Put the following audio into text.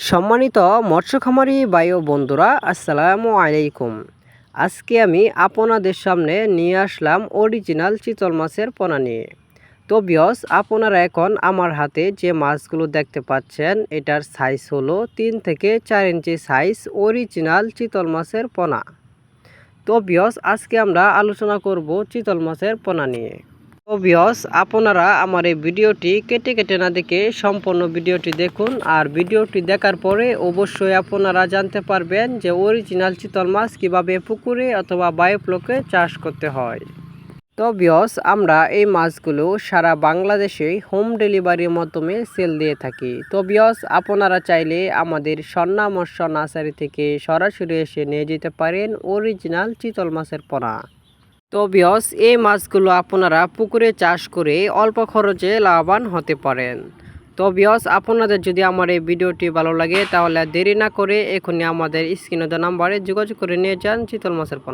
সম্মানিত মৎস্য খামারি ভাই ও বন্ধুরা, আসসালামু আলাইকুম। আজকে আমি আপনাদের সামনে নিয়ে আসলাম অরিজিনাল চিতল মাছের পোনা নিয়ে। তো ভিউয়ার্স, আপনারা এখন আমার হাতে যে মাছগুলো দেখতে পাচ্ছেন, এটার সাইজ হলো 3 থেকে 4 ইঞ্চি সাইজ অরিজিনাল চিতল মাছের পোনা। তো ভিউয়ার্স, আজকে আমরা আলোচনা করব চিতল মাছের পোনা নিয়ে। তো ভিউয়ার্স, আপনারা আমার এই ভিডিওটি কেটে কেটে না দেখে সম্পূর্ণ ভিডিওটি দেখুন। আর ভিডিওটি দেখার পরে অবশ্যই আপনারা জানতে পারবেন যে অরিজিনাল চিতল মাছ কীভাবে পুকুরে অথবা বায়োফ্লোকে চাষ করতে হয়। তো ভিউয়ার্স, আমরা এই মাছগুলো সারা বাংলাদেশে হোম ডেলিভারির মাধ্যমে সেল দিয়ে থাকি। তো ভিউয়ার্স, আপনারা চাইলে আমাদের স্বর্ণা মৎস্য নার্সারি থেকে সরাসরি এসে নিয়ে যেতে পারেন অরিজিনাল চিতল মাছের পোনা। তো ভিউয়ার্স, এই মাছগুলো আপনারা পুকুরে চাষ করে অল্প খরচে লাভবান হতে পারেন। তো ভিউয়ার্স, আপনাদের যদি আমার এই ভিডিওটি ভালো লাগে তাহলে দেরি না করে এখনই আমাদের স্ক্রিনে দেওয়া নাম্বারে যোগাযোগ করে নিয়ে যান চিতল মাছের পোনা।